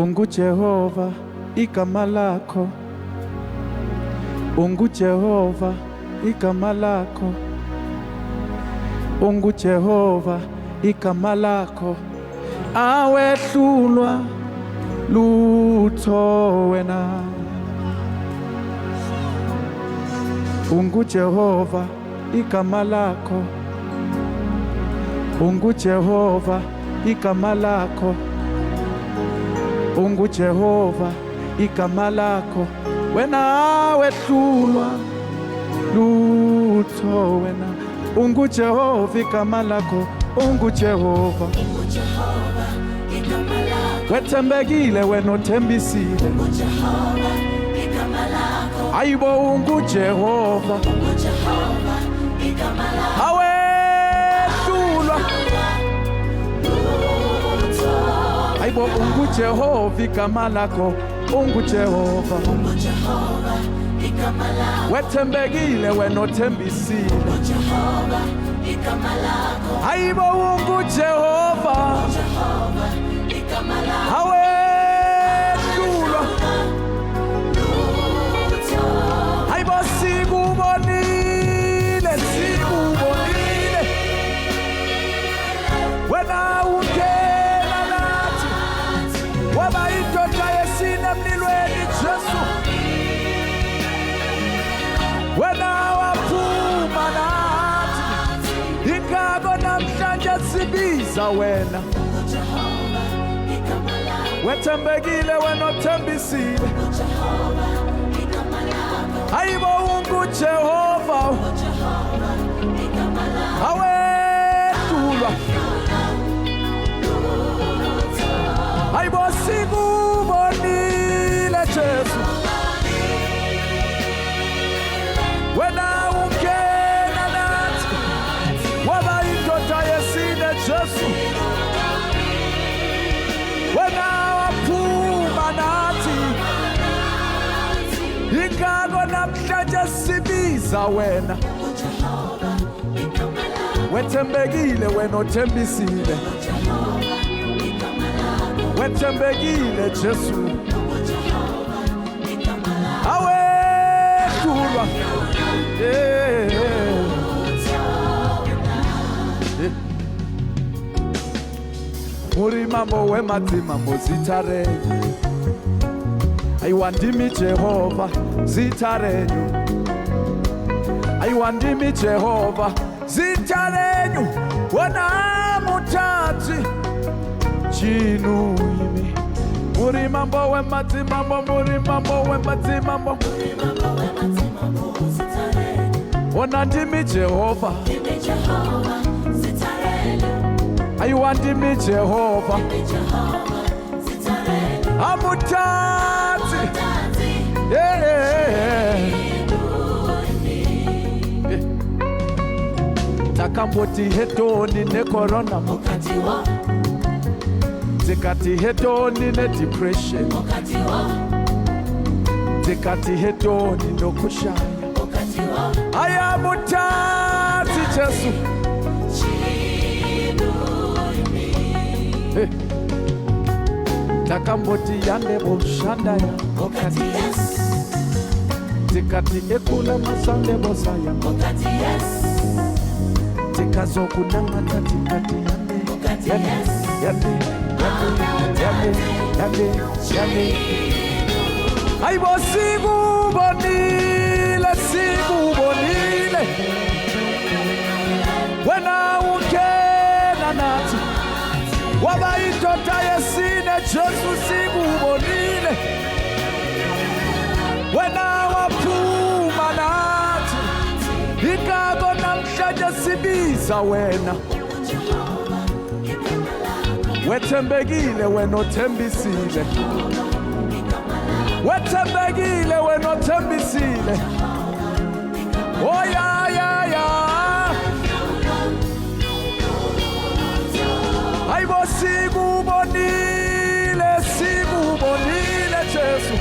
UnguJehova igama lakho, UnguJehova igama lakho, UnguJehova igama lakho, awehlulwa lutho wena. UnguJehova igama lakho, UnguJehova igama lakho, UnguJehova igama lakho, wena wehlulwa lutho wena. UnguJehova igama lakho, UnguJehova wethembekile wena othembisile. Ayibo UnguJehova awehlulwa. Ayibo UnguJehova igama lakho, UnguJehova wethembekile wena othembisile. Ayibo UnguJehova awehlulwa. Ayibo sikubonile, sikubonile wena ungena nathi, waba indoda yesine emlilweni Jesu, wena waphuma nathi, ingako namhlanje sibiza wena. Wethembekile wena othembisile. Ayibo UnguJehova awehlulwa. Ayibo sikubonile Jesu, wena ungena nathi, waba indoda yesine Jesu, wena waphuma nathi, ingako namhlanje sibiza wena. Wethembekile wena othembisile. Wethembekile Jesu awehlulwa. Muri mambo wematima mozitarenyu, ayiwandimi Jehova zitarenyu, ayiwandimi Jehova zitarenyu, wena mutati chinu imi. Muri mambo wematima mo, muri mambo wematima mo, wena ndimi Jehova ayiwandimi Jehova amutati. Takamboti hetoni ne corona mukati wa, tikati hetoni ne depression mukati wa, tikati hetoni no kushaya mukati wa, aya mutati Jesu. Takamboti yande boshanda ya mukati yes, tikati ekula masande bosaya mukati yes, tikazo kunangata tikati yande mukati yes, yande ayibo sikubonile, sikubonile wena ungena nathi, waba indoda yesine Jesu sikubonile, wena waphuma nathi, ingako namhlanje sibiza wena. Wethembekile wena othembisile. Wethembekile wena othembisile. Oh ya ya ya. Ayibo sikubonile, sikubonile Jesu,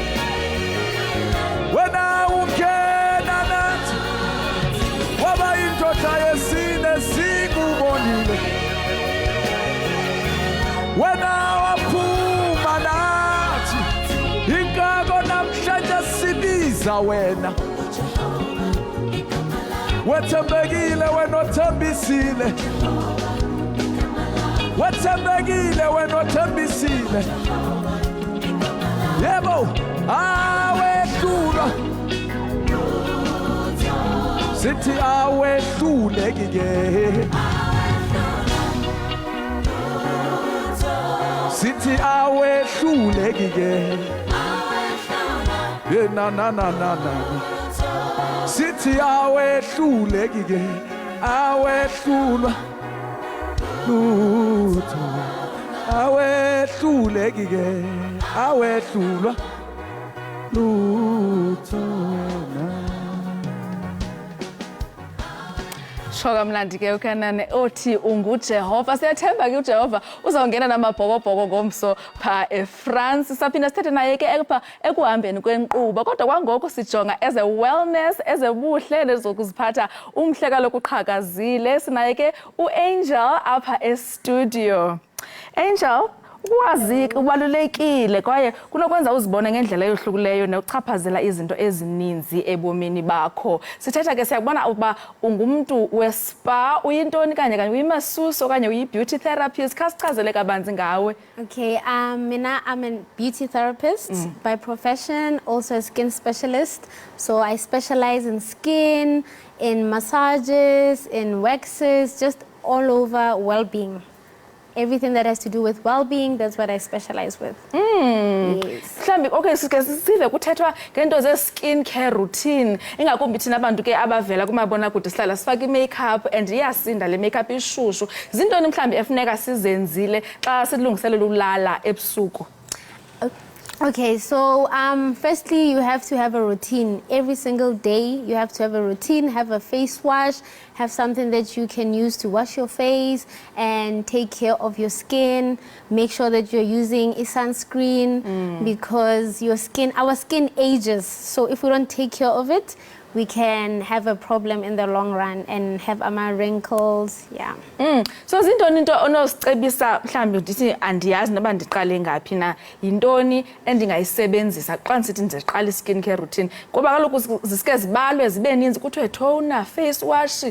wena ungena nathi, waba indoda yesine sikubonile, wena waphuma nathi, siza wena wethembekile wena othembisile wethembekile wena othembisile yebo awehlulwa sithi awehlulekike sithi awehlulekike na sithi awehlulekike awehlulwa lutho awehlulekike awehlulwa lutho Shoka mlandi ke ukanane othi unguJehova. Siyathemba ke uJehova uzawungena namabhokobhoko ngomso pha eFrance. Saphinda sithethe naye ke ekuhambeni kwenkqubo. Kodwa kwangoko sijonga as a wellness, as a buhle nezokuziphatha umhle kalokuqhakazile. Sinaye ke uAngel apha estudio. Angel, ukwazi kubalulekile kwaye kunokwenza uzibone ngendlela eyohlukileyo nokuchaphazela izinto ezininzi ebomini bakho. Sithetha ke siyabona ukuba ungumuntu wespa, uyintoni kanye uyimasuso okanye uyi-beauty therapist. Khasichazele kabanzi ngawe. Okay, mina I'm a beauty therapist by profession, also a skin specialist. So I specialize in skin, in massages, in waxes, just all over well-being. Everything that has to do with well-being, that's what I specialize with. Yes. Okay, sive kuthethwa ngento ze-skin care routine. Ingakumbi thina abantu ke abavela kumabonakude sihlala sifake i-makeup and iyasinda le makeup ishushu. Zintoni mhlambi efuneka sizenzile xa silungiselela ulala ebusuku? Okay, so firstly, you have to have a routine. Every single day, you have to have a routine, have a face wash, have something that you can use to wash your face and take care of your skin. Make sure that you're using a sunscreen because our skin ages. So if we don't take care of it, we can have a problem in the long run and have wrinkles, yeah. So zintoni into onosicebisa mhlambi ndithi andiyazi noba ndiqale ngaphi na yintoni endingayisebenzisa xa ndisithi ndiqala i-skin care routine ngoba kaloku zisike zibalwe zibe ninzi kuthiwe toner, face wash,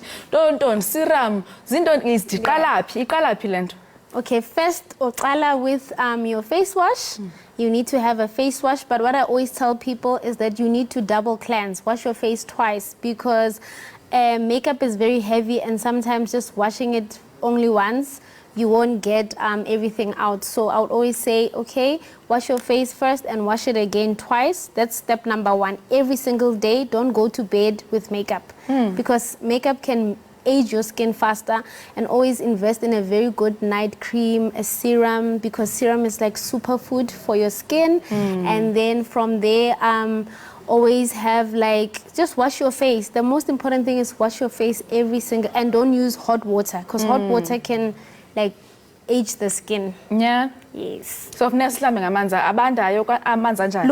ntoni, serum, zintoni iqalaphi le nto? Okay, first uqala with your face wash. You need to have a face wash, but what I always tell people is that you need to double cleanse, wash your face twice because makeup is very heavy and sometimes just washing it only once, you won't get everything out. So I would always say, okay, wash your face first and wash it again twice. That's step number one. Every single day, don't go to bed with makeup because makeup can age your skin faster, and always invest in a very good night cream, a serum, because serum is like superfood for your skin. And then from there, always have just wash your face. The most important thing is wash your face and don't use hot water because hot water can age the skin. Yeah. Yes. So funeka sihlambe ngamanzi abandayo amanzi anjani?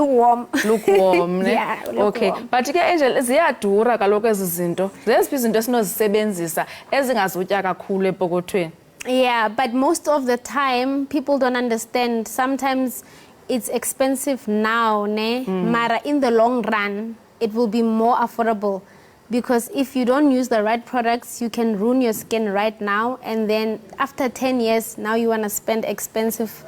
Lukewarm. Ne? Yeah, okay. But ke Angel ziyadura kaloku ezi zinto. Zeziphi izinto esinozisebenzisa ezingazutya kakhulu epokothweni? Yeah, but most of the time people don't understand. Sometimes it's expensive now, ne? Mara in the long run it will be more affordable. Because if you don't use the right products, you can ruin your skin right now. And then after 10 years, now you want to spend expensive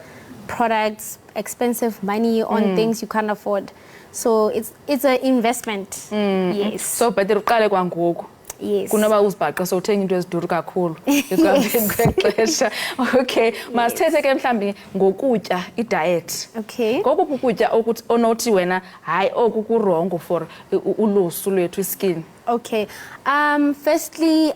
products, expensive money on things you can't afford. So it's an investment. Yes. So better uqale kwangoku. Yes. Kunoba uzibhaqa sowuthenga into eziduru kakhulu ekuhambeni kwexesha. Okay, masithethe ke mhlambi ngokutya i-diet. Okay. Ngokuphi ukutya onothi wena hayi oku kurongo for ulusu lwethu skin? Okay. Firstly,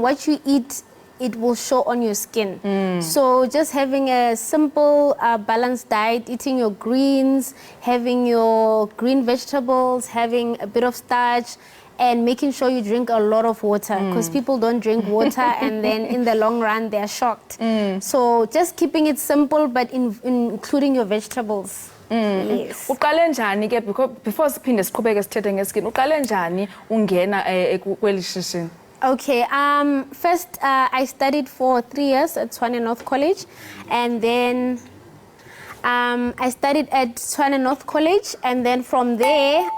what you eat, it will show on your skin. So just having a simple balanced diet, eating your greens, having your green vegetables, having a bit of starch, and making sure you drink a lot of water because people don't drink water and then in the long run they're shocked. So just keeping it simple but including your vegetables. Yes. Uqale njani ke before siphinde siqhubeke sithethe ngeskin uqale njani ungena kweli shishini? Okay, first I studied for 3 years at Tshwane North College, and then I studied at Tshwane North College, and then from there,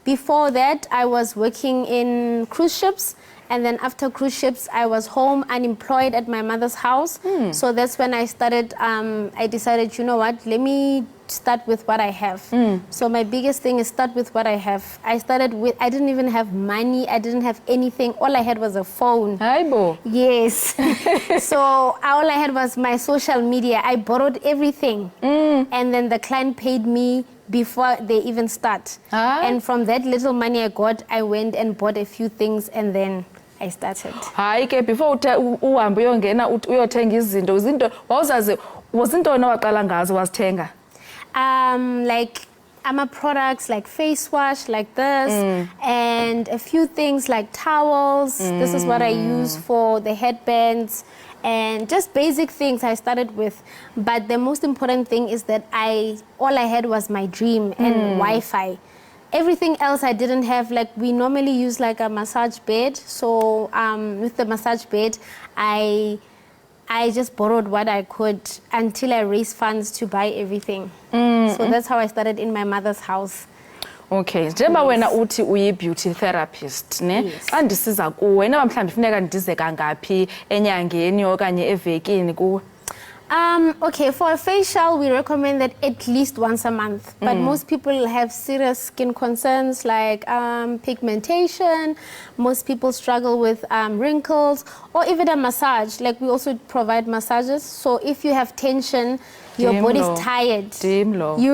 before that, I was working in cruise ships. And then after cruise ships, I was home unemployed at my mother's house. So that's when I started, I decided, you know what, let me start with what I have. So my biggest thing is start with what I have. I started with, I didn't even have money. I didn't have anything. All I had was a phone. Hayibo. Yes. So all I had was my social media. I borrowed everything. And then the client paid me before they even start. And from that little money I got, I went and bought a few things, and then I started. Hayi ke before uhambe uyongena uyothenga izinto wawuzazi wazintoni waqala ngazo wazithenga? Like products like face wash like this, and a few things like towels. This is what I use for the headbands, and just basic things I started with. But the most important thing is that all I had was my dream and Wi-Fi. Everything else I didn't have. Like we normally use like a massage bed. So with the massage bed, I just borrowed what I could until I raised funds to buy everything. So that's how I started in my mother's house. Okay, njengoba wena uthi uyi-beauty therapist, ne? Xa ndisiza kuwe, inaba mhlawumbi funeka ndize kangaphi enyangeni okanye evekini kuwe? Okay, for a facial, we recommend that at least once a month. But most people have serious skin concerns like pigmentation. Most people struggle with wrinkles, or even a massage. Like we also provide massages. So if you have tension, your body's tired. You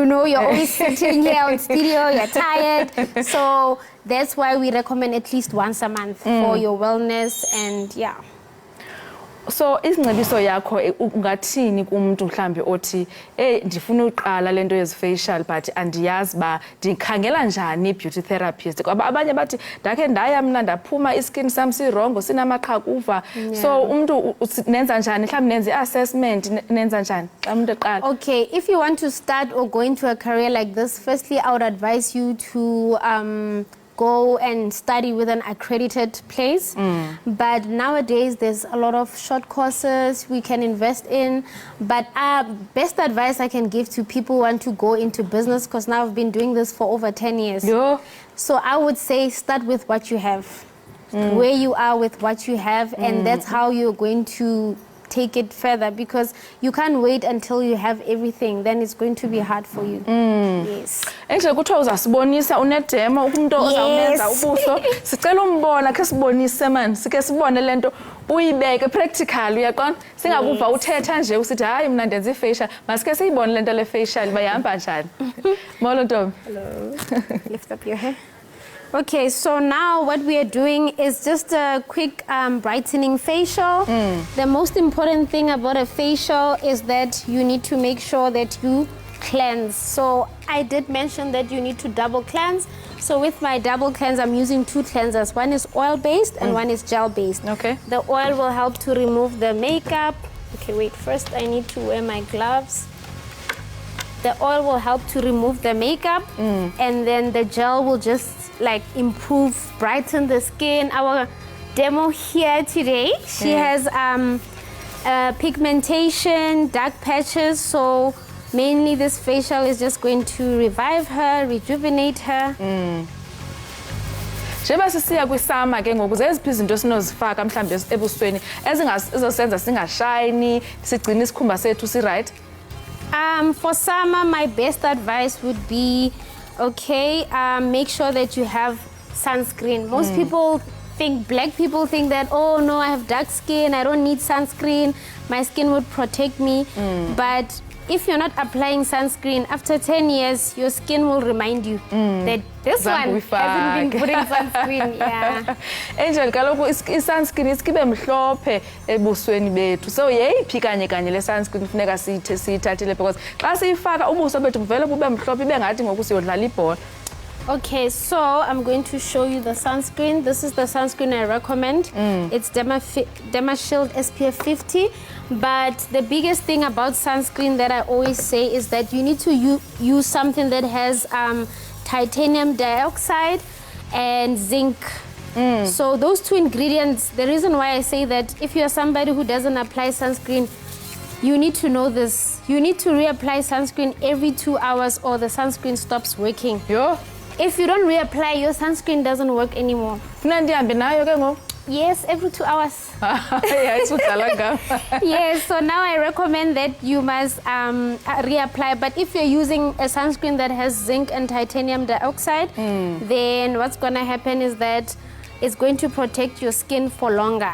know, you're always sitting here on studio, you're tired. So that's why we recommend at least once a month for your wellness and yeah. So isingcebiso yakho ungathini kumuntu mhlambi othi ndifuna uqala lento yezi facial but andiyazi ba ndikhangela njani beauty therapist ngoba abanye bathi ndakhe ndaya mna ndaphuma iskin sam sirongo sinamaqhakuva so umuntu nenza njani mhlambi nenza assessment nenza njani xa umuntu eqala? Okay, if you want to start or go into a career like this, firstly I would advise you to go and study with an accredited place. But nowadays there's a lot of short courses we can invest in. But best advice I can give to people who want to go into business, because now I've been doing this for over 10 years. So I would say start with what you have, where you are with what you have, and that's how you're going to take it further, because you can't wait until you have everything, then it's going to be hard for you. Yes. Nje kuthiwa uzasibonisa unedemo umuntu ozawumenza ubuso sicela umbona ke sibonise man sike sibone lento uyibeke practical uyaqona singakuva uthetha nje usithi hayi mina ndenza ifacial masike siyibone lento le facial bayihamba njani. Molo Ntombi. Hello. Lift up your hair. Okay, so now what we are doing is just a quick brightening facial. The most important thing about a facial is that you need to make sure that you cleanse. So I did mention that you need to double cleanse. So with my double cleanse, I'm using 2 cleansers. One is oil-based and one is gel-based. Okay. The oil will help to remove the makeup. Okay, wait, first I need to wear my gloves. The oil will help to remove the makeup, and then the gel will just like improve, brighten the skin. Our demo here today, she has pigmentation, dark patches, so mainly this facial is just going to revive her, rejuvenate her. Njengoba sisiya kwisama ke ngoku zeziphi izinto sinozifaka mhlambe ebusweni ezingasenza singashine sigcina isikhumba sethu si right? For summer, my best advice would be, okay, make sure that you have sunscreen. Most people think, black people think that, oh no, I have dark skin, I don't need sunscreen, my skin would protect me. But if you're not applying sunscreen, after 10 years, your skin will remind you that this one hasn't been putting sunscreen. Yeah. Angel, kaloku i-sunscreen isikibe mhlophe ebusweni bethu. So yeyiphi kanye kanye le sunscreen funeka siyithathile because xa siyifaka ubuso bethu buvele bube mhlophe ibe ngathi ngoku siyodlala ibhola. Okay, so I'm going to show you the sunscreen. This is the sunscreen I recommend. It's Derma Shield SPF 50. But the biggest thing about sunscreen that I always say is that you need to use something that has titanium dioxide and zinc. So those 2 ingredients, the reason why I say that if you're somebody who doesn't apply sunscreen, You need to know this. You need to reapply sunscreen every 2 hours or the sunscreen stops working. Yo. If you don't reapply, your sunscreen doesn't work anymore. Yes, every 2 hours. Yes, so now I recommend that you must reapply. But if you're using a sunscreen that has zinc and titanium dioxide, then what's going to happen is that it's going to protect your skin for longer.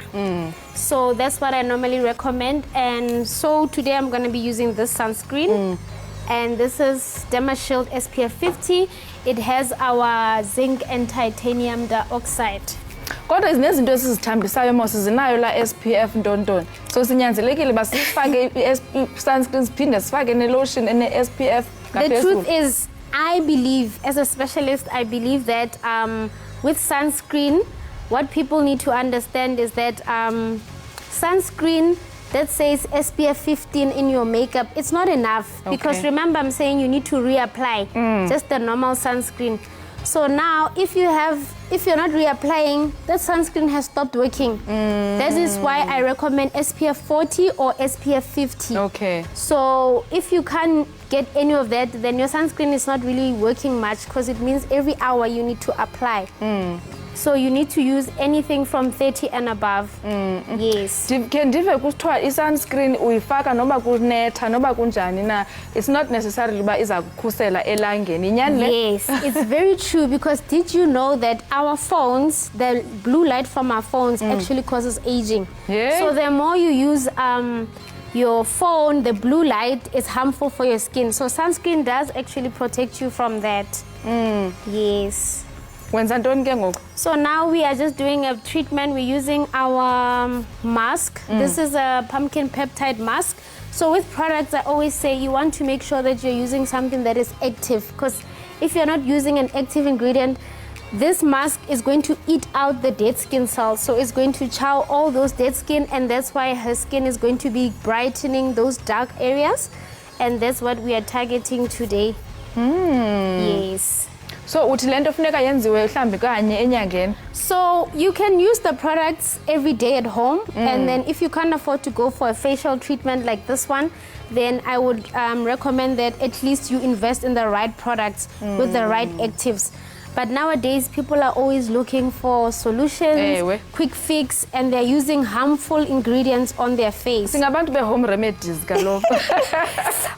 So that's what I normally recommend. And so today I'm going to be using this sunscreen. And this is Derma Shield SPF 50. It has our zinc and titanium dioxide. Kodwa izinezinto esizithambisayo mose zinayo la SPF ntontoni. So sinyanzelekile basifake sunscreen siphinde sifake ne-lotion ene-SPF. The truth is, I believe, as a specialist, I believe that with sunscreen, what people need to understand is that sunscreen that says SPF 15 in your makeup, it's not enough. Okay. Because remember, I'm saying you need to reapply just the normal sunscreen. So now, if you're not reapplying, that sunscreen has stopped working. That is why I recommend SPF 40 or SPF 50. Okay. So if you can't get any of that, then your sunscreen is not really working much, because it means every hour you need to apply. So you need to use anything from 30 and above. Yes. Can ndive kuthiwa i-sunscreen uyifaka noba kunetha noba kunjani na, it's not necessarily uba iza kukhusela elangeni. Inyani le? Yes, it's very true, because did you know that our phones, the blue light from our phones actually causes aging? Yeah. So the more you use your phone, the blue light is harmful for your skin. So sunscreen does actually protect you from that. Yes. So now we are just doing a treatment. We're using our mask. This is a pumpkin peptide mask. So with products, I always say you want to make sure that you're using something that is active, because if you're not using an active ingredient, this mask is going to eat out the dead skin cells. So it's going to chow all those dead skin, and that's why her skin is going to be brightening those dark areas. And that's what we are targeting today. Yes. So uthi lento funeka yenziwe mhlambi kanye enyangeni. So you can use the products every day at home, and then if you can't afford to go for a facial treatment like this one, then I would recommend that at least you invest in the right products with the right actives. But nowadays, people are always looking for solutions, quick fix, and they're using harmful ingredients on their face. Singabantu be home remedies, Galo.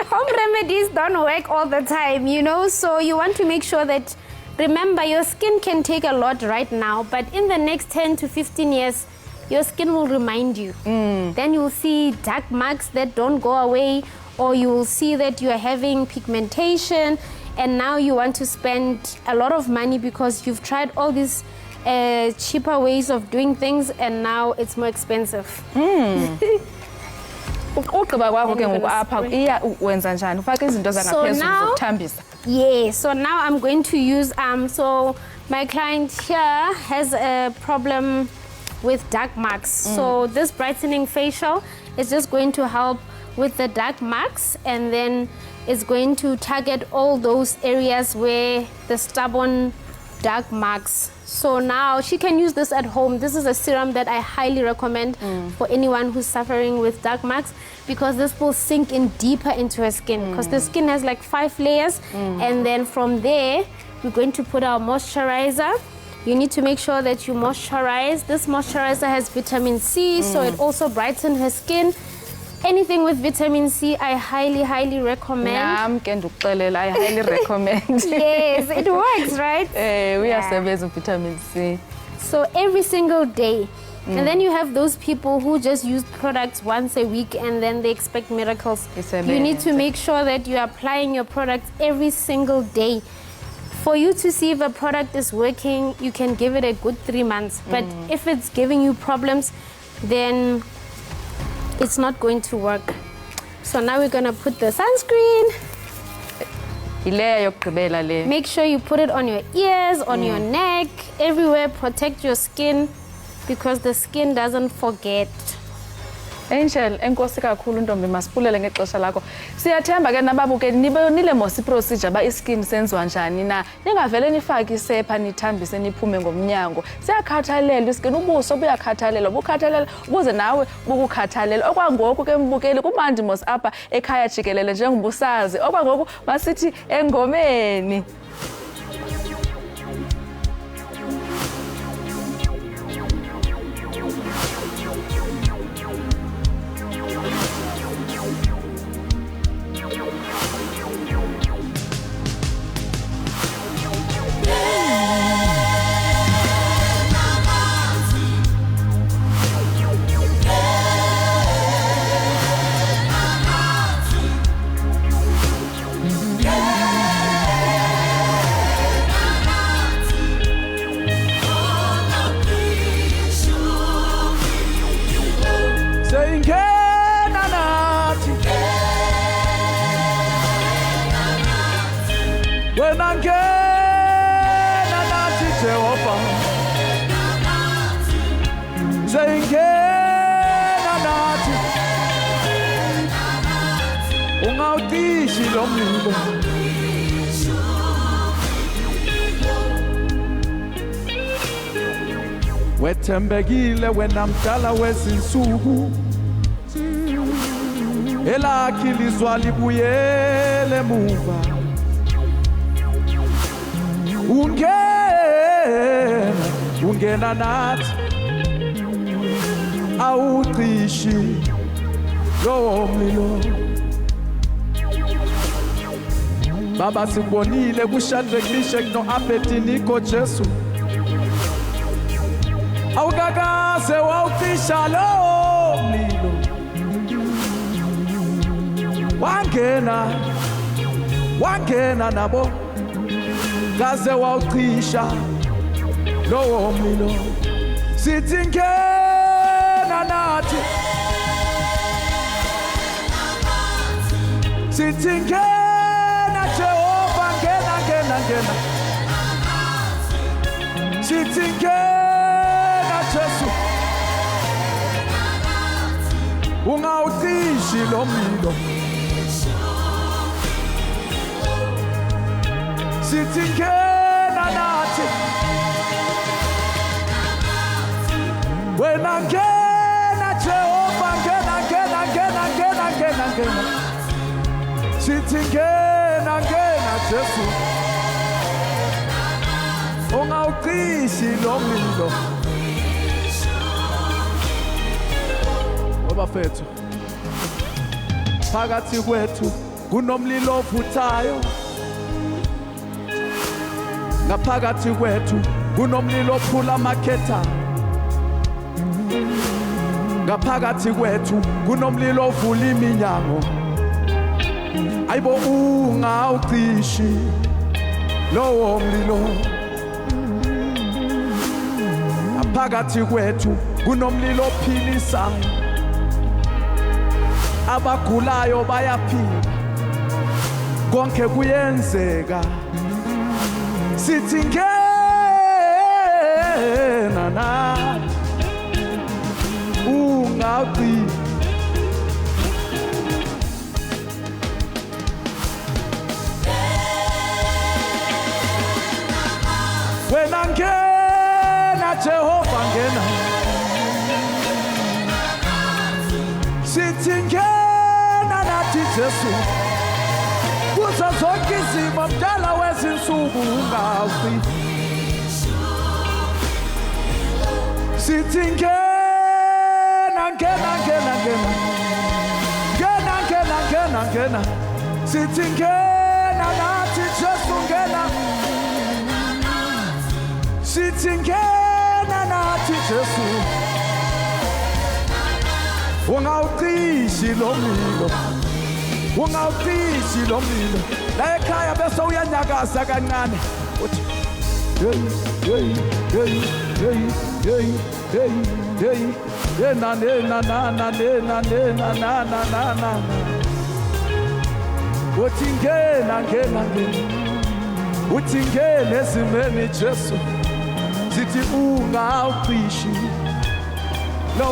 Home remedies don't work all the time, you know, so you want to make sure that, remember, your skin can take a lot right now, but in the next 10 to 15 years, your skin will remind you. Then you'll see dark marks that don't go away, or you will see that you are having pigmentation, and now you want to spend a lot of money because you've tried all these cheaper ways of doing things, and now it's more expensive. So now I'm going to use, so my client here has a problem with dark marks. So this brightening facial is just going to help with the dark marks, and then it's going to target all those areas where the stubborn dark marks. So now she can use this at home. This is a serum that I highly recommend for anyone who's suffering with dark marks, because this will sink in deeper into her skin, because the skin has like 5 layers, and then from there we're going to put our moisturizer. You need to make sure that you moisturize. This moisturizer has vitamin C, so it also brightens her skin. Anything with vitamin C, I highly, highly recommend. I highly recommend. Yes, it works, right? We are servers of vitamin C. So every single day. And then you have those people who just use products once a week and then they expect miracles. You need to make sure that you're applying your products every single day. For you to see if a product is working, you can give it a good 3 months. But if it's giving you problems, then it's not going to work. So now we're going to put the sunscreen. Make sure you put it on your ears, on your neck, everywhere. Protect your skin, because the skin doesn't forget. Angel, enkosi kakhulu ntombi, masipulele ngexesha lakho. Siyathemba ke nababukeli nibonile mos iprocedure ba iskin senziwa njani na. Ningavele nifake isepha nithambise niphume ngomnyango. Siyakhathalela iskin, ubuso buyakhathalela, bukhathalela ukuze nawe bukukhathalela. Okwangoku ke mbukeli kumandi mos apha ekhaya jikelele njengobusazi. Okwangoku masithi engomeni. Wena ngena nathi Jehova, seyingena nathi, ungawutishi lo mlilo. Wethembekile wena mdala wezinsuku, elakhi lizwa libuyele emuva. Ungena nathi, awucishi lo mlilo. Baba sibonile kuShadrach, Meshach no-Abednego Jesu, awukakaze wawucisha lo mlilo. Wangena nabo, kaze wawucisha lowo mlilo. Sithi ngena nathi, sithi ngena Jehova, ngena. Sithi ngena Jesu, ungawutishi lo mlilo. Sithi ngena nathi, wena ngena Jehova, ngena. Sithi ngena Jesu, ungawucishi lo mlilo. Bafethu, phakathi kwethu kunomlilo ovuthayo. Ngaphakathi kwethu kunomlilo ophula amakhetha. Ngaphakathi kwethu kunomlilo ovula iminyango. Ayibo ungawucishi lowo mlilo. Ngaphakathi kwethu kunomlilo ophilisayo. Abagulayo bayaphila, konke kuyenzeka. Sithi ngena nathi, ungawucishi. Wena ngena Jehova, ngena. Sithi ngena nathi Jesu, kuzo zonke izimo mdala wezinsuku ungawucishi. Sithi ngena. Sithi ngena nathi Jesu, ngena. Sithi ngena nathi Jesu, ungawucishi lo mlilo. Ungawucishi lo mlilo. La ekhaya bese uyanyakaza kancane uthi hey na uthi ngena. Uthi ngena ezimeni Jesu, sithi ungawucishi lo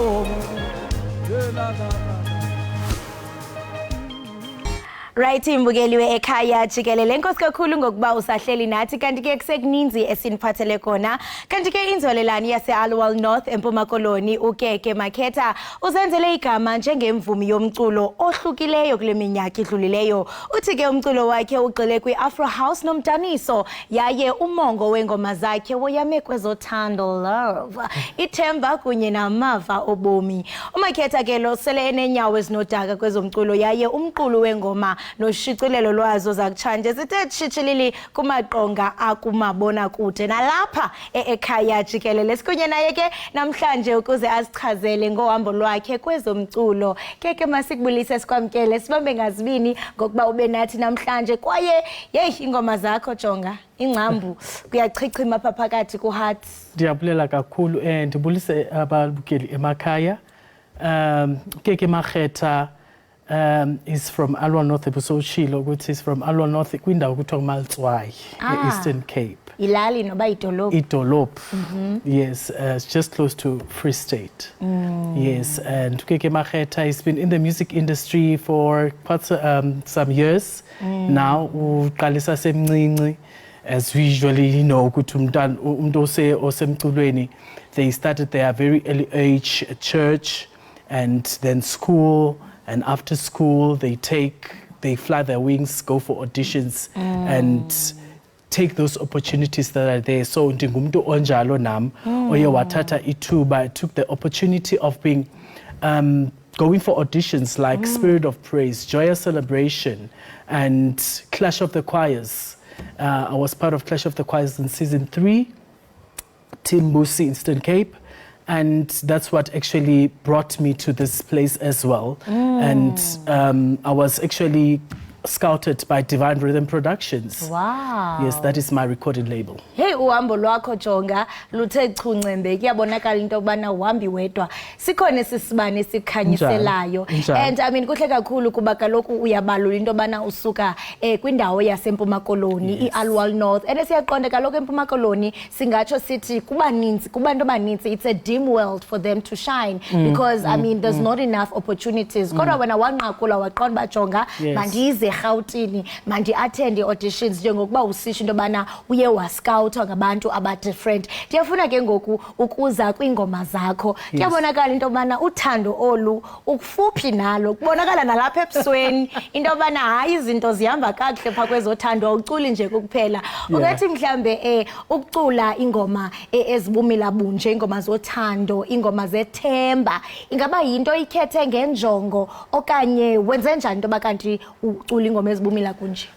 Right, imbukeliwe ekhaya Jikelele. Enkosi kakhulu ngokuba usahleli nathi kanti ke kusekuninzi esiniphathele kona. Kanti ke inzwelelane yase-Alwal North eMpuma Koloni uKeke Makhetha uzenzele igama njengemvumi yomculo ohlukileyo kule minyaka idlulileyo. Uthi ke umculo wakhe ugxile kwi-Afro House nomdaniso yaye umongo wengoma zakhe woyame kwezothando love, ithemba kunye namava obomi. Umakhetha ke lo sele enenyawo ezinodaka kwezomculo yaye umqulu wengoma noshicilelo lwazo zakutshanje zithe tshitshilili kumaqonga akumabona kude nalapha ekhaya Jikelele. Sikunye naye ke namhlanje ukuze asichazele ngohambo lwakhe kwezomculo. Keke masikubulise sikwamkele sibambe ngazibini ngokuba ube nathi namhlanje kwaye ingoma zakho jonga ingcambu kuyachichima pha phakathi kuheart. Ndiyabulela kakhulu ndibulise ababukeli emakhaya. Keke Makhetha is from Alwal North ebusochilo ukuthi is from Alwal North kwindawo kuthiwa kuMaltswayi e-Eastern Cape. Ilali noba idolophu. Idolophu. Yes, it's just close to Free State. Yes, and Keke Makhetha has been in the music industry for quite some years now. Uqalisa semncinci, as we usually know ukuthi umuntu osemculweni, they started their very early age at church and then school. And after school, they fly their wings, go for auditions, and take those opportunities that are there. So, ndingumntu onjalo nam, oye wathatha ithuba. I took the opportunity of being going for auditions like Spirit of Praise, Joyous Celebration, and Clash of the Choirs. I was part of Clash of the Choirs in season 3, Team Busi, Eastern Cape. And that's what actually brought me to this place as well. And I was actually scouted by Divine Rhythm Productions. Wow. Yes, that is my recording label. Hey, uhambo lwakho jonga luthe chuncembe kuyabonakala into yokubana uhambi wedwa sikhona sisibane sikhanyiselayo. And I mean kuhle kakhulu kuba kaloku uyabalula into yobana usuka kwindawo yaseMpuma Koloni iAlwal North. And siyaqonda kaloku eMpuma Koloni singatsho sithi kubantu abaninzi it's a dim world for them to shine because I mean there's not enough opportunities. Kodwa wena wanqakula waqonda bajonga mandize eRhawutini mandi attend auditions njengokuba usisho into bana uye wascoutwa ngabantu aba different. Ndiyafuna ke ngoku ukuza kwingoma zakho kuyabonakala into bana uthando olu ukufuphi nalo kubonakala nalapha ebusweni into bana hayi izinto zihamba kakuhle pha kwezothando awuculi nje kuphela. Ungathi mhlambe ukucula ingoma ezibumila bunje ingoma zothando ingoma zethemba ingaba yinto ikhethe ngenjongo okanye wenze njani into bakanti ucula ingoma ezibumila kunje?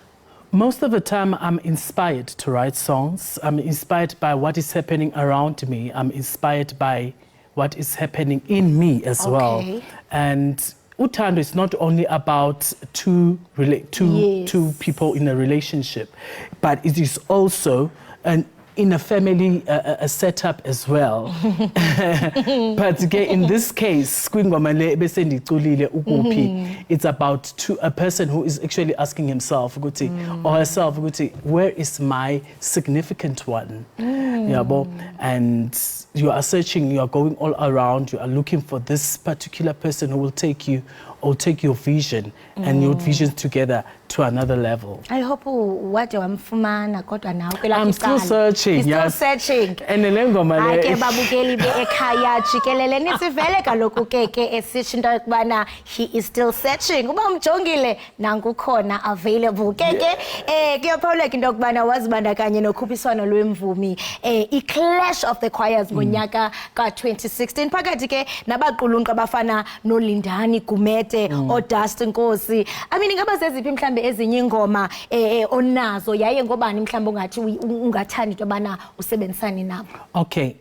Most of the time, I'm inspired to write songs. I'm inspired by what is happening around me. I'm inspired by what is happening in me as well. And uthando is not only about two people in a relationship, but it is also in a family setup as well. But in this case, it's about a person who is actually asking himself or herself, where is my significant one? And you are searching, you are going all around, you are looking for this particular person who will take you or take your vision and your visions together to another level. I hope what wamfumana kodwa nawe I'm still searching. Still searching. And lengoma ke babukeli bekhaya Jikelele nisivele kaloku keke esisho into yokubana he is still searching. Uba umjongile nangukhona available. Keke kuyaphawuleka into yokubana wazibandakanye nokhuphiswano lwemvumi i-Clash of the Choirs ngonyaka ka-2016 phakathi ke nabaqulunqa abafana noLindani Gumede oDust Nkosi. I mean ingaba seziphi mhlambe ezinye ingoma onazo yaye ngobani mhlambe ungathi ungathanda into bana usebenzisane nabo? Okay,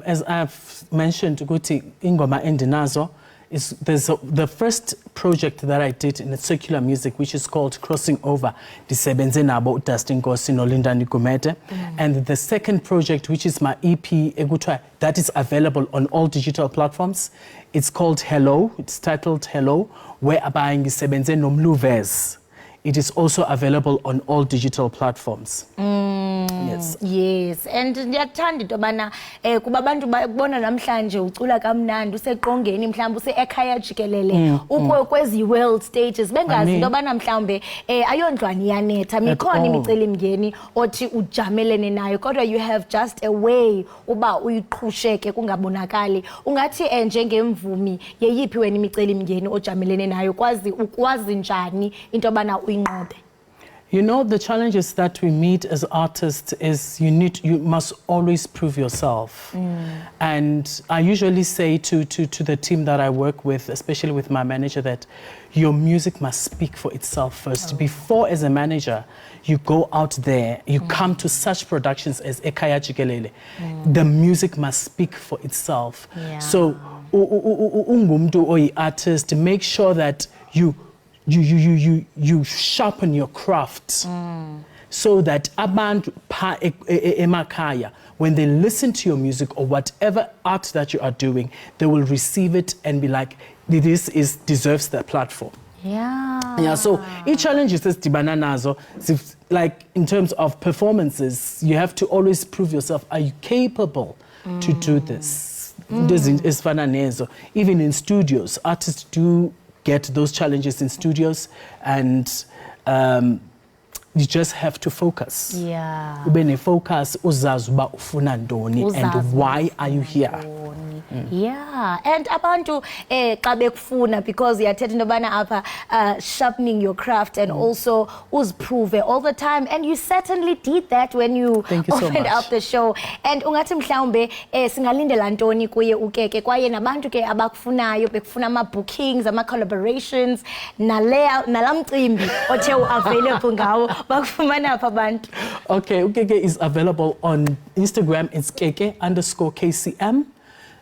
as I've mentioned ukuthi ingoma endinazo is the first project that I did in secular music, which is called Crossing Over. Ndisebenze nabo uDust Nkosi noLindani Gumede. And the second project, which is my EP, that is available on all digital platforms. It's called Hello. It's titled Hello, whereby ngisebenze noMluvez it is also available on all digital platforms. Yes. Yes, and ndiyakuthanda into bana kuba abantu babona namhlanje ucula kamnandi useqongeni mhlawumbe use-Ekhaya Jikelele kwezi world stages bengazi into bana mhlawumbe ayondlwane iyanetha mikhona imicelimngeni othi ujamelene nayo kodwa you have just a way uba uyiqhusheke kungabonakali ungathi njengemvumi yeyiphi wena imicelimngeni ojamelene nayo ukwazi njani into bana uyinqobe? You know, the challenges that we meet as artists is you must always prove yourself. And I usually say to the team that I work with, especially with my manager, that your music must speak for itself first. Before, as a manager, you go out there, you come to such productions as Ekhaya Jikelele. The music must speak for itself. Yeah. So, ungumntu oyi artist, make sure that you sharpen your craft so that abantu pa emakhaya, when they listen to your music or whatever art that you are doing, they will receive it and be like, this deserves that platform. Yeah, so each challenge is dibana nazo, like in terms of performances, you have to always prove yourself. Are you capable to do this? Even in studios, artists do get those challenges in studios, and you just have to focus. Yeah. Ube focus uzazi uba ufuna ntoni and why are you here? Yeah, and abantu xa bekufuna, because yathetha into yobana apha sharpening your craft and also uziprove all the time, and you certainly did that when you opened up the show. And ungathi mhlawumbe singalindela ntoni kuye ukeke kwaye nabantu ke abakufunayo bekufuna ama-bookings, ama-collaborations nala mcimbi othe available ngawo bakufumana apha abantu? Okay, ukeke is available on Instagram, it's keke_KCM.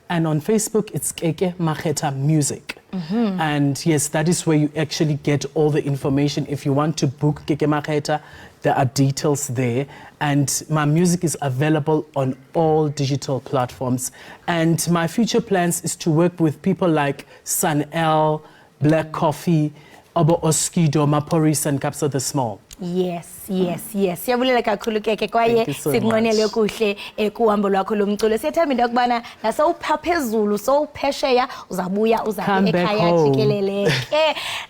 And on Facebook, it's Keke Makhetha Music. And yes, that is where you actually get all the information. If you want to book Keke Makhetha, there are details there. And my music is available on all digital platforms. And my future plans is to work with people like Sun L, Black Coffee, Obo Oskido, Maporis, and Kapsa the Small. Yes. Siyabulela kakhulu keke kwaye sikunqwenele kuhle kuhambo lwakho lomculo. Siyethemba into yokubana nasowuphaphezulu sowuphesheya uzabuya uzabe ekhaya Jikelele.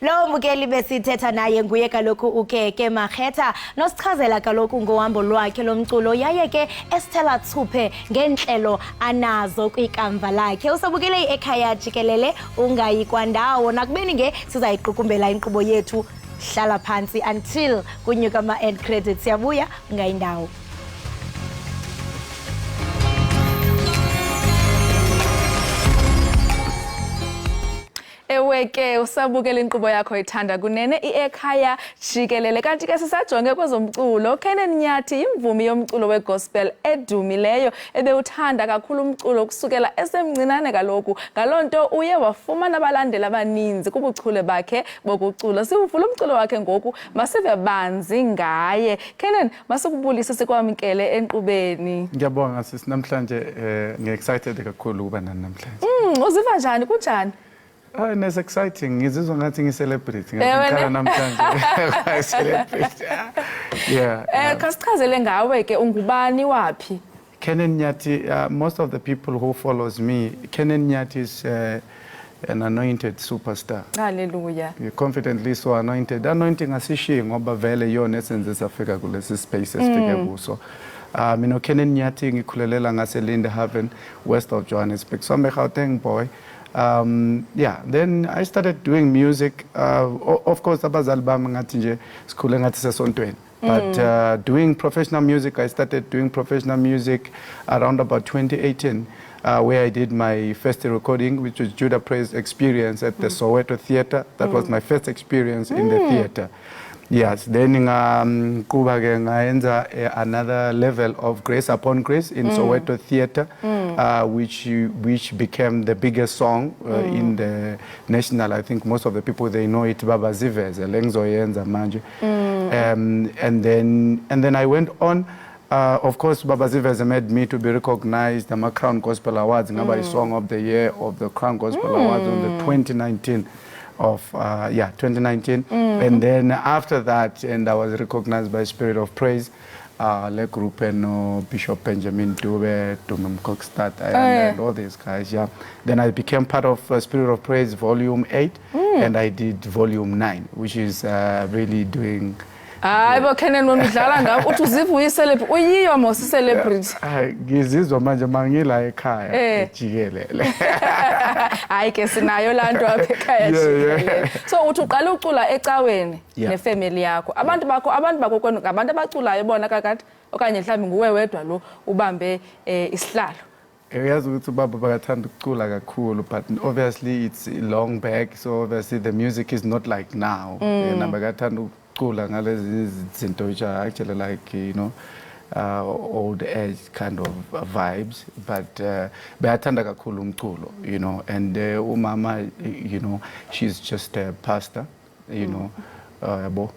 Lo mbukeli besithetha naye nguye kaloku ukeke Makhetha nosichazela kaloku ngohambo lwakhe lomculo yaye ke esithela thuphe ngenhlelo anazo kwikamva lakhe. Usabukele ekhaya Jikelele ungayi kwandawo nakubeni nge sizayiqukumbela inkqubo yethu. Hlala phansi until kunyuka ama-end credits. Siyabuya ngayindawo. Ewe ke usabukela inkqubo yakho ithanda kunene iEkhaya Jikelele. Kanti ke sisajonge kwezomculo, Kenan Nyathi imvumi yomculo wegospel edumileyo ebewuthanda kakhulu umculo kusukela esemncinane kaloku. Ngalonto uye wafumana abalandeli abaninzi kubuchule bakhe bokucula. Siwuvula umculo wakhe ngoku masive banzi ngaye. Kenan, masikubulise sikwamkele enkqubeni. Ngiyabonga sisi, namhlanje ngi-excited kakhulu ukuba nani namhlanje. Uziva njani kunjani? It's exciting. Ngizizwa ngathi ngi-celebrity. Ngikhala namhlanje. Celebrity. Yeah. Kasichazele ngawe ke ungubani waphi? Kenan Nyathi, most of the people who follows me, Kenan Nyathi is an anointed superstar. Hallelujah. You're confidently so anointed. Anointing asishiyi ngoba vele yona esenzisa afika kulesi space esifike kuso. Mina Kenan Nyathi ngikhulelela ngaseLinde Haven, west of Johannesburg. So I'm a Gauteng boy. Then I started doing music. Of course, abazali bami ngathi nje sikhule ngathi sesontweni. But doing professional music, I started doing professional music around about 2018, where I did my first recording, which was Judah Praise Experience at the Soweto Theatre. That was my first experience in the theatre. Yes, then another level of Grace Upon Grace in Soweto Theatre, which became the biggest song in the national. I think most of the people, they know it, Baba Zivez, Lengzoyenza Manje. And then I went on. Of course, Baba Zivez made me to be recognized at the Crown Gospel Awards, Ngaba Song of the Year of the Crown Gospel Awards on the 2019. of 2019. And then after that, and I was recognized by Spirit of Praise, le group and Bishop Benjamin Dube, Dumem Kokstad, and all these guys. Yeah. Then I became part of Spirit of Praise Volume 8, and I did Volume 9, which is really doing. Hayi bo Kenan nomidlala ngawo uthi uziva uyicelebrity uyiyo mos celebrity. Ngizizwa manje mangila ekhaya Jikelele. Hayi ke sinayo lanto apha ekhaya Jikelele. So uthi uqala ucula ecaweni nefamily yakho. Abantu bakho kwenu ngabantu abaculayo bona kakade okanye mhlawumbe nguwe wedwa lo ubambe isihlalo. Uyazi ukuthi ubaba bakathanda ukucula kakhulu, but obviously it's long back, so obviously the music is not like now. Yena bakathanda ukucula ngalezi zinto which are actually like, you know, old age kind of vibes, but bayathanda kakhulu umculo, you know, and umama, you know, she's just a pastor, you know.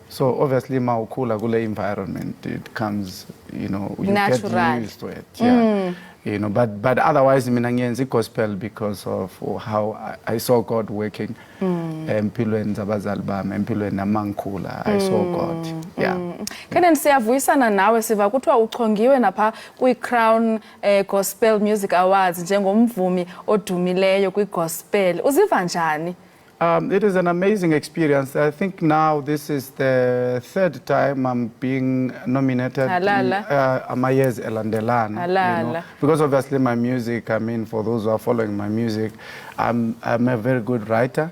So obviously ma ukhula kule environment, it comes, you know, you natural. Get used to it. Yeah. You know, but otherwise mina ngiyenza gospel because of how I saw God working empilweni zabazali bami, empilweni namangikhula, I saw God. Yeah. Kenan siyavuyisana nawe siva kuthiwa uchongiwe napha kwi-Crown Gospel Music Awards njengomvumi odumileyo kwi-gospel. Uziva njani? It is an amazing experience. I think now this is the third time I'm being nominated. Amayez elandelana. You know, because obviously my music, I mean, for those who are following my music, I'm a very good writer.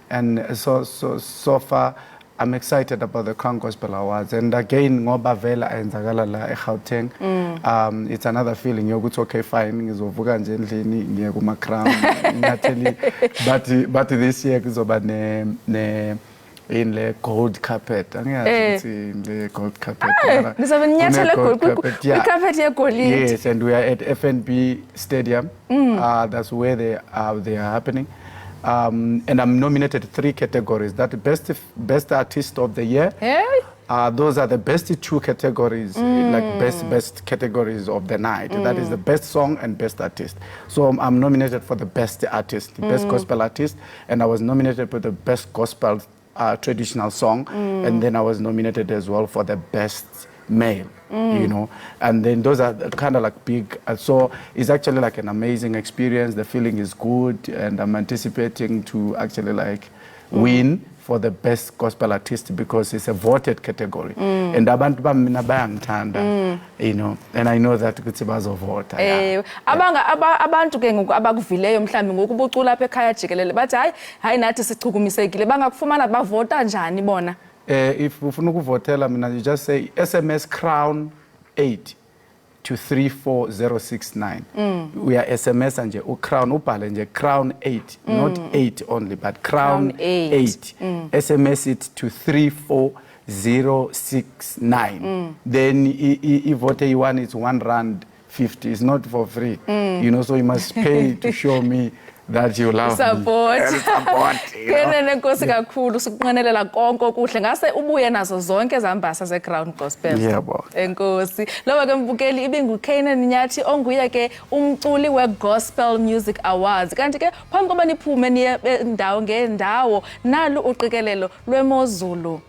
And so far, I'm excited about the Crown Gospel Awards. And again, ngoba vela ayenzakala la eGauteng. It's another feeling. Yokuthi okay fine, ngizovuka nje endlini ngiye kuma Crown. But this year kuzoba in the gold carpet. Angiyazi in the gold carpet. Yes, and we are at FNB Stadium. That's where they are happening. And I'm nominated 3 categories. That best artist of the year. Those are the best 2 categories, like best categories of the night. That is the best song and best artist. So I'm nominated for the best artist, the best gospel artist, and I was nominated for the best gospel traditional song, and then I was nominated as well for the best male. You know, and then those are kind of like big, so it's actually like an amazing experience. The feeling is good, and I'm anticipating to actually like win for the best gospel artist because it's a voted category. And abantu bamina bayangithanda, you know, and I know that ukuthi bazovota. Abantu ke ngoku abakuvileyo mhlambi ngoku bucula apha ekhaya Jikelele bathi hayi nathi sichukumisekile bangakufumana bavota njani bona? If ufuna ukuvotela mina, you just say SMS Crown 8 to 34069. We are SMS nje uCrown ubhale nje Crown 8, not 8 only, but Crown 8. SMS it to 34069. Then vote you it's R1.50. It's not for free. You know, so you must pay to show me that you love support. Me. Support. Kenene Nkosi kakhulu sikunqanelela konke okuhle ngase ubuye nazo zonke ezambasa zeCrown Gospel. Yebo. Enkosi. Loba ke mbukeli ibinguKenan Nyathi onguye ke umculi weGospel Music Awards. Kanti ke phambi koba niphume niye ndawo ngendawo nalu uqikelelo lwemozulu.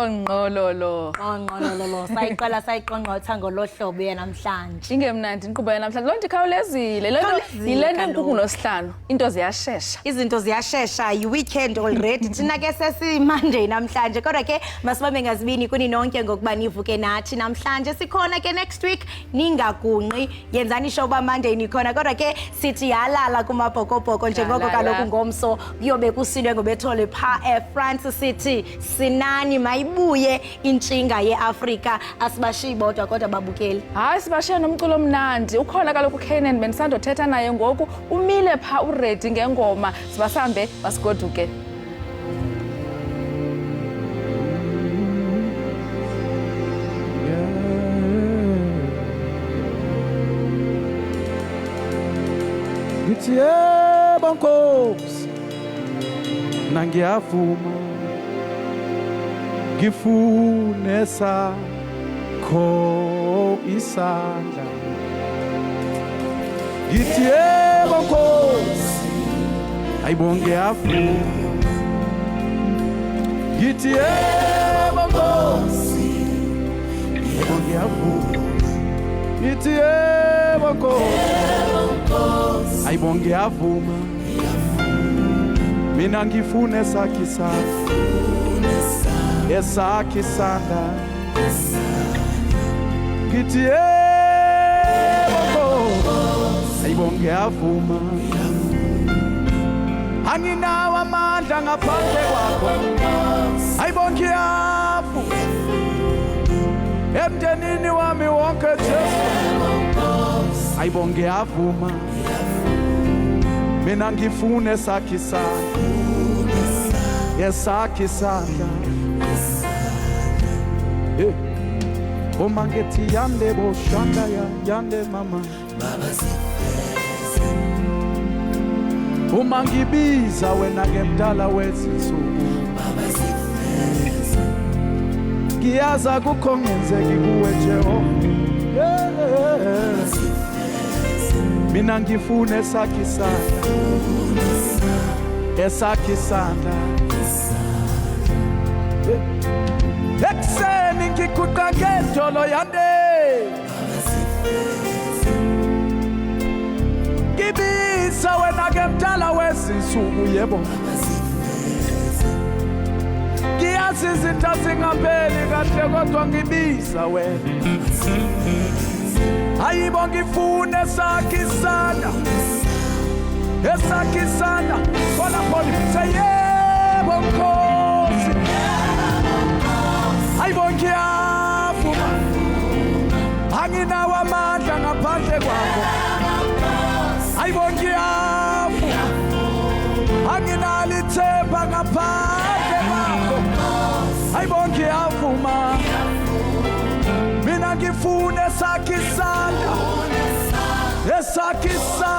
onqololo sayiqongqotha ngolo hlobo yanamhlanje. Ingemnandi inkqubo yanamhlanje. Loo nto ikhawulezile. Le nto yile nto kuNgolosihlanu. Into ziyashesha. Izinto ziyashesha, yi-weekend already. Thina ke sesi-Monday namhlanje. Kodwa ke masibambe ngazibini kuni nonke ngokuba nivuke nathi namhlanje. Sikhona ke next week, ningagunqi. Yenzani show uba Monday nikhona. Kodwa ke sithi yalala kumabhokobhoko njengoko kaloku ngomso kuyobe kusilwe ngobethole pha eFrance City. Sinani mayibuye intshinga yeAfrika, asibashiyi bodwa kodwa babukeli. Hayi sibashiya nomculo omnandi. Ukhona kaloku Canaan bendisandothetha naye ngoku umile pha uready ngengoma. Sibasambe basigoduke. Ngithi yebo Nkosi, nangiyavuma ngifune sakho isandla. Ngithi yebo Nkosi, ayibo ngiyavuma. Ngithi yebo Nkosi, yebo ngiyavuma. Ngithi yebo Nkosi, ayibo ngiyavuma. Mina ngifune sakho isandla. Esakho isandla. Ngithi yebo Nkosi, ayibo ngiyavuma. Anginawo amandla ngaphandle kwakho, ayibo ngiyavuma. Emndenini wami wonke Jesu, ayibo ngiyavuma. Mina ngifune sakho isandla. Esakho isandla. Uma ngithi yande boshanda yande mama, uma ngibiza wena ke mdala wezinsuku, ngiyaza kukho ngenzeki kuwe Jehova. Mina ngifune sakho isandla. Esakho isandla. Ekuseni ngiguqa ngedolo yande, ngibiza wena ke mdala wezinsuku yebo. Ngiyazi izinto zingapheli kahle kodwa ngibiza wena. Ayibo ngifune sakho isandla. Esakho isandla. Khona say yebo Nkosi, ayibo ngiyavuma. Anginawo amandla ngaphandle kwakho, ayibo ngiyavuma. Anginalo ithemba ngaphandle kwakho, ayibo ngiyavuma. Mina ngifune sakho isandla. Esakho isandla.